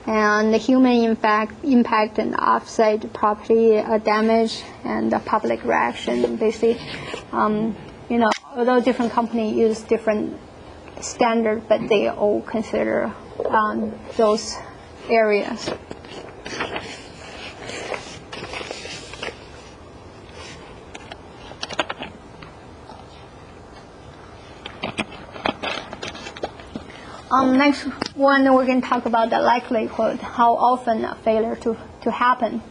and the human impact and offsite property damage, and the public reaction. Basically, although different companies use different standards, but they all consider those areas. Next one, we're going to talk about the likelihood, how often a failure to happen.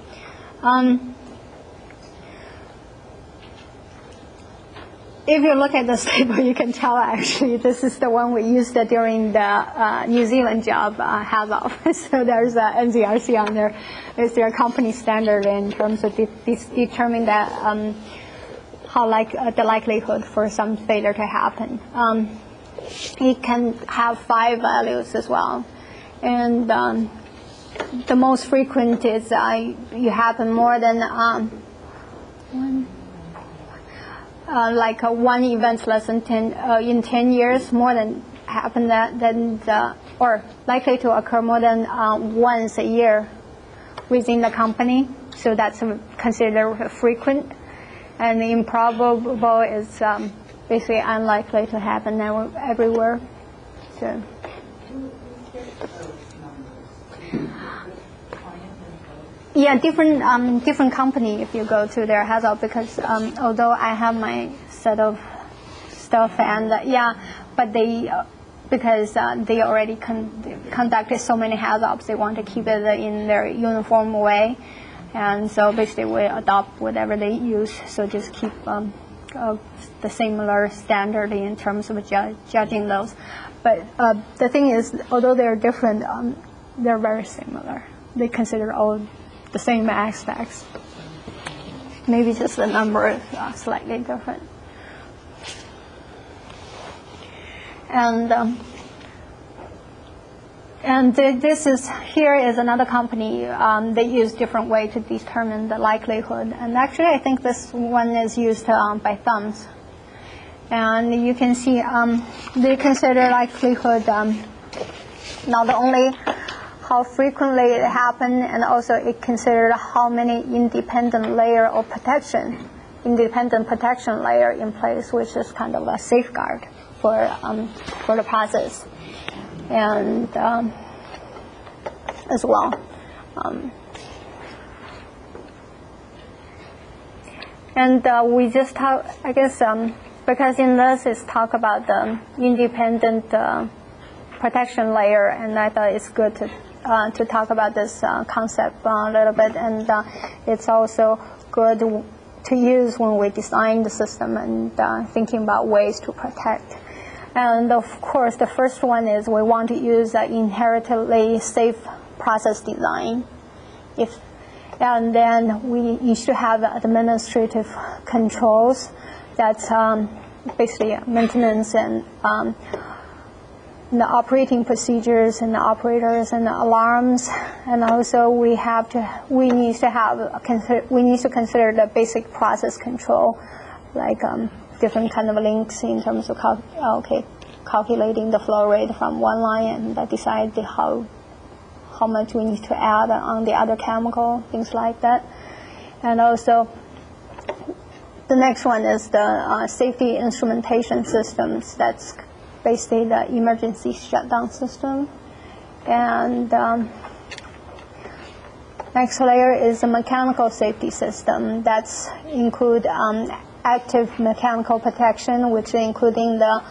If you look at this table, you can tell actually this is the one we used during the New Zealand job HAZOP. So there's a NZRC on there. It's their company standard in terms of determining that how the likelihood for some failure to happen. It can have 5 values as well, and the most frequent is you happen more than one event less than 10 in 10 years, more than happen or likely to occur more than once a year within the company. So that's considered frequent, and improbable is basically unlikely to happen everywhere. So. Yeah, different company if you go to their HAZOP, because although I have my set of stuff and but because they already conducted so many HAZOPs, they want to keep it in their uniform way, and so basically we adopt whatever they use. So just keep the similar standard in terms of judging those. But the thing is, although they're different, they're very similar. They consider all the same aspects. Maybe just the number is slightly different. And here is another company. They use different way to determine the likelihood. And actually, I think this one is used by thumbs. And you can see they consider likelihood not only how frequently it happened, and also it considered how many independent layer protection layer in place, which is kind of a safeguard for the process. And as well. We just talk, I guess, because in this is talk about the independent protection layer, and I thought it's good to talk about this concept a little bit, and it's also good to use when we design the system and thinking about ways to protect. And of course, the first one is we want to use an inherently safe process design. And then we need to have administrative controls. That's basically maintenance and the operating procedures and the operators and the alarms. And also we need to consider the basic process control, like different kind of links in terms of calculating the flow rate from one line and decide how much we need to add on the other chemical, things like that. And also the next one is the safety instrumentation systems. That's basically the emergency shutdown system. And next layer is the mechanical safety system. That's include active mechanical protection, which including the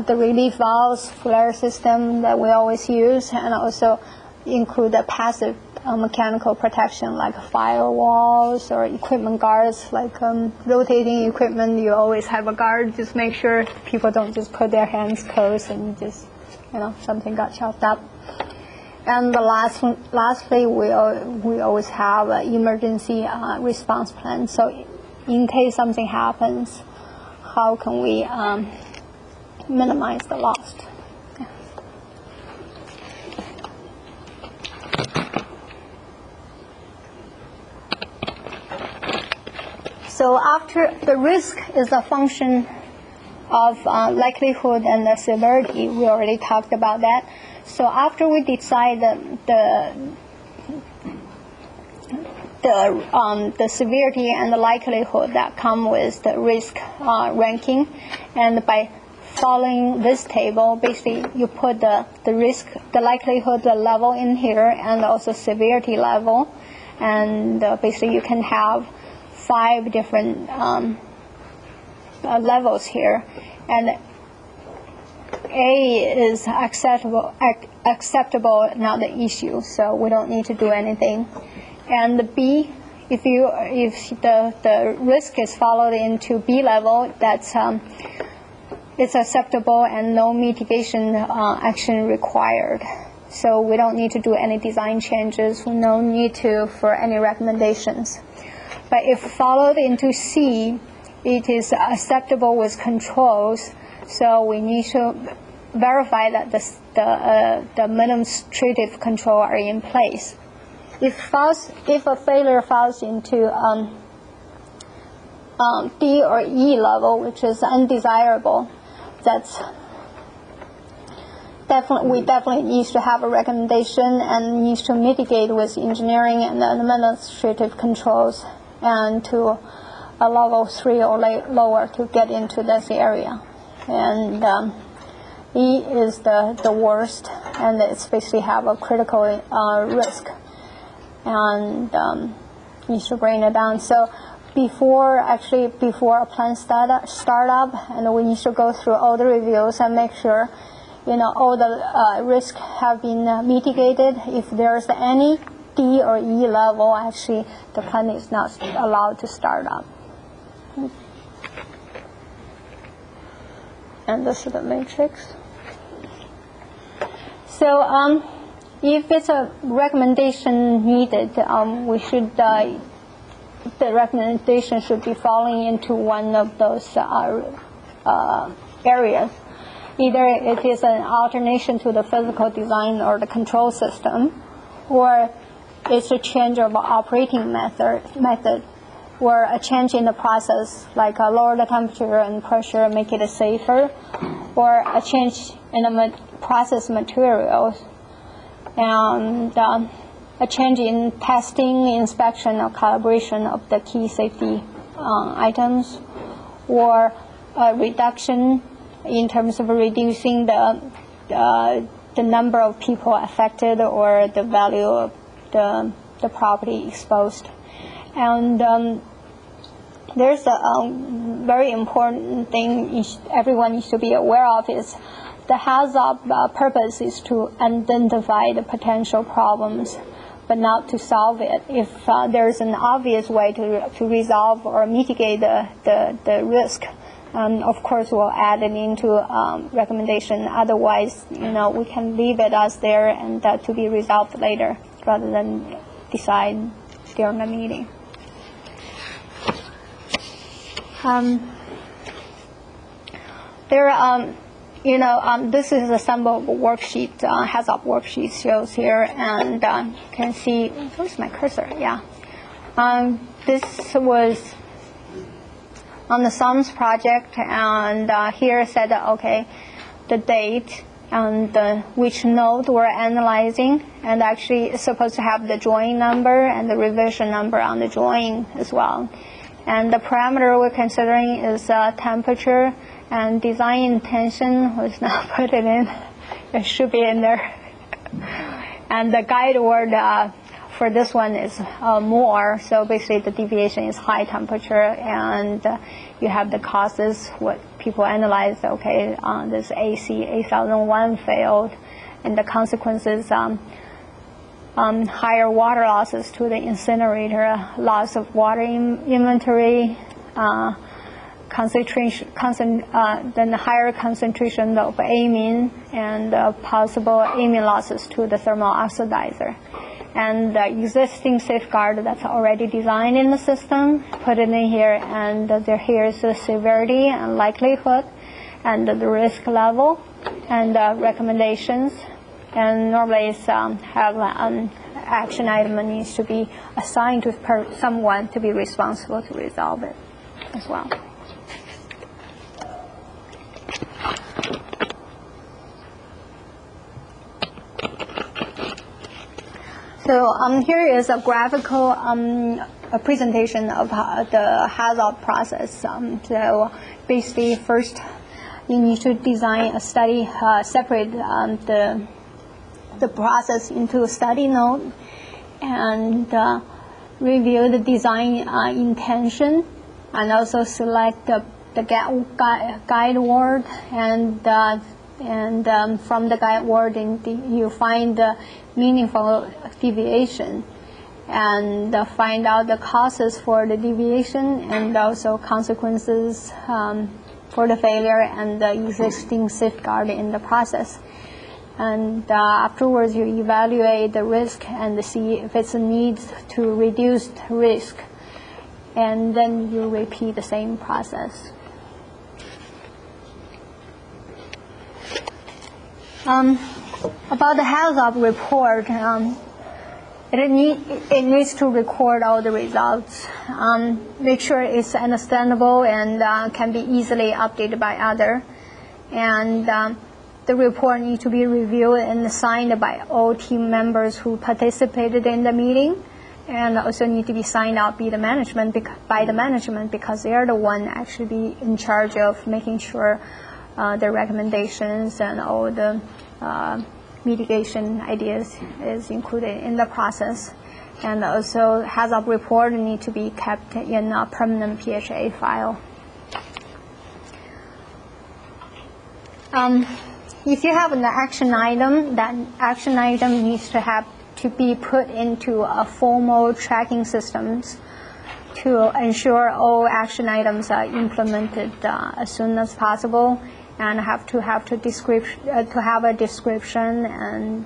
relief valves, flare system that we always use, and also include the passive mechanical protection like firewalls or equipment guards, like rotating equipment. You always have a guard. Just make sure people don't just put their hands closed and just something got chopped up. And the lastly, we always have an emergency response plan. So in case something happens, how can we minimize the loss? So after the risk is a function of likelihood and the severity, we already talked about that. So after we decide the severity and the likelihood that come with the risk ranking, and by following this table, basically you put the risk, the likelihood level in here, and also severity level, and basically you can have 5 different levels here, and A is acceptable, not the issue, so we don't need to do anything. And the B, if the risk is followed into B level, that's it's acceptable and no mitigation action required. So we don't need to do any design changes. No need for any recommendations. But if followed into C, it is acceptable with controls. So we need to verify that the administrative control are in place. If a failure falls into D or E level, which is undesirable, that's we definitely need to have a recommendation and needs to mitigate with engineering and administrative controls, and to a level 3 or lower to get into this area. And E is the worst, and it's basically have a critical risk, and needs to bring it down. So before a plan startup, and we need to go through all the reviews and make sure all the risks have been mitigated. If there's any D or E level, actually the plan is not allowed to start up. And this is the matrix. So if it's a recommendation needed, the recommendation should be falling into one of those areas. Either it is an alternation to the physical design or the control system, or it's a change of operating method, or a change in the process, like lower the temperature and pressure, make it safer, or a change in the process materials, and a change in testing, inspection, or calibration of the key safety items, or a reduction in terms of reducing the number of people affected or the value of the property exposed. And there's a very important thing everyone needs to be aware of is the HAZOP purpose is to identify the potential problems, but not to solve it. If there's an obvious way to resolve or mitigate the risk, of course we'll add it into recommendation. Otherwise, we can leave it as there and to be resolved later, rather than decide during the meeting. This is a sample worksheet, HAZOP worksheet shows here, and you can see, where's my cursor? Yeah. This was on the SUMS project, and here said, okay, the date and which node we're analyzing, and actually it's supposed to have the drawing number and the revision number on the drawing as well. And the parameter we're considering is temperature, and design intention was not put it in. It should be in there. And the guide word for this one is more, so basically the deviation is high temperature, and you have the causes, what people analyze, okay, this AC 8001 failed, and the consequences, higher water losses to the incinerator, loss of water inventory, then the higher concentration of amine, and possible amine losses to the thermal oxidizer. And the existing safeguard that's already designed in the system, put it in here, and here is the severity and likelihood, and the risk level, and recommendations. And normally it's have an action item that needs to be assigned to someone to be responsible to resolve it as well. So here is a graphical a presentation of the HAZOP process. So basically, first you need to design a study, separate the process into a study node, and review the design intention, and also select the guide word, and from the guide word you find the meaningful deviation, and find out the causes for the deviation, and also consequences for the failure, and the existing safeguard in the process. And afterwards, you evaluate the risk and see if it's a need to reduce the risk, and then you repeat the same process. About the HAZOP report, it needs to record all the results, make sure it's understandable and can be easily updated by others, and the report needs to be reviewed and signed by all team members who participated in the meeting, and also need to be signed out by the management because they are the one actually be in charge of making sure the recommendations and all the mitigation ideas is included in the process. And also HAZOP report need to be kept in a permanent PHA file. If you have an action item, that action item needs to be put into a formal tracking systems to ensure all action items are implemented as soon as possible, and have a description and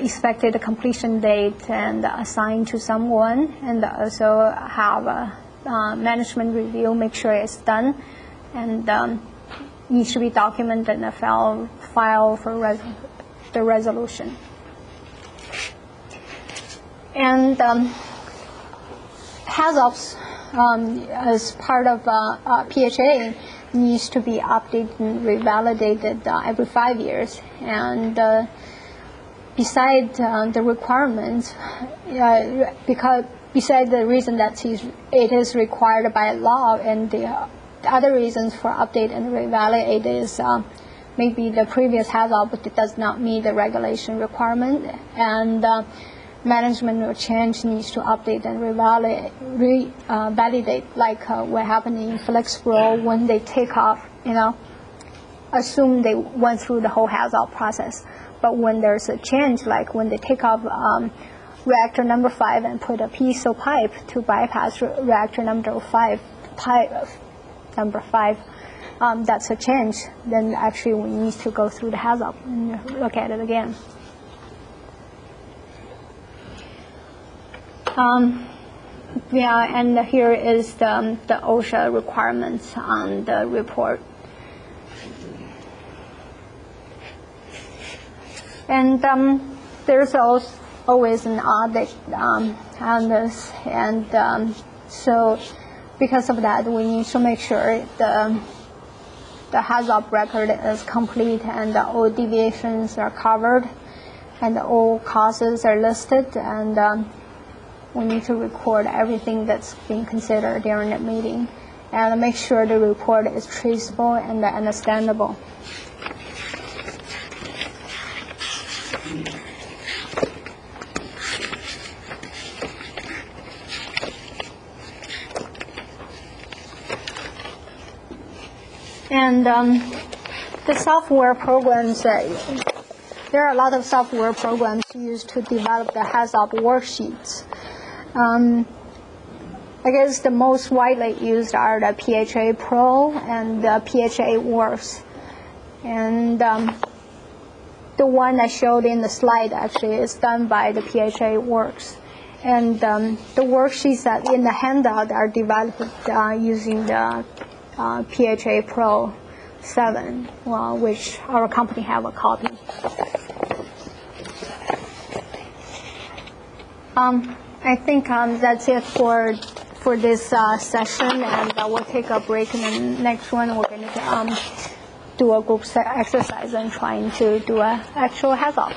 expected completion date and assigned to someone, and also have a management review, make sure it's done, and needs to be documented in a file for the resolution. And HAZOPs, as part of PHA, needs to be updated and revalidated every 5 years. And besides the requirements, besides the reason that it is required by law, and the other reasons for update and revalidate is maybe the previous HAZOP does not meet the regulation requirement, and management or change needs to update and revalidate, like what happened in FlexPro when they take off, assume they went through the whole HAZOP process. But when there's a change, like when they take off reactor number 5 and put a piezo pipe to bypass reactor number 5, that's a change, then actually we need to go through the HAZOP and look at it again. And here is the OSHA requirements on the report. And there's always an audit on this, and so because of that, we need to make sure the HAZOP record is complete, and all deviations are covered, and all causes are listed, and we need to record everything that's being considered during the meeting, and make sure the report is traceable and understandable. And the software programs, there are a lot of software programs used to develop the HAZOP worksheets. I guess the most widely used are the PHA Pro and the PHA Works. And the one I showed in the slide actually is done by the PHA Works. And the worksheets that in the handout are developed using the PHA Pro 7, which our company have a copy. I think that's it for this session, and we'll take a break, and the next one we're going to do a group exercise and trying to do an actual HAZOP.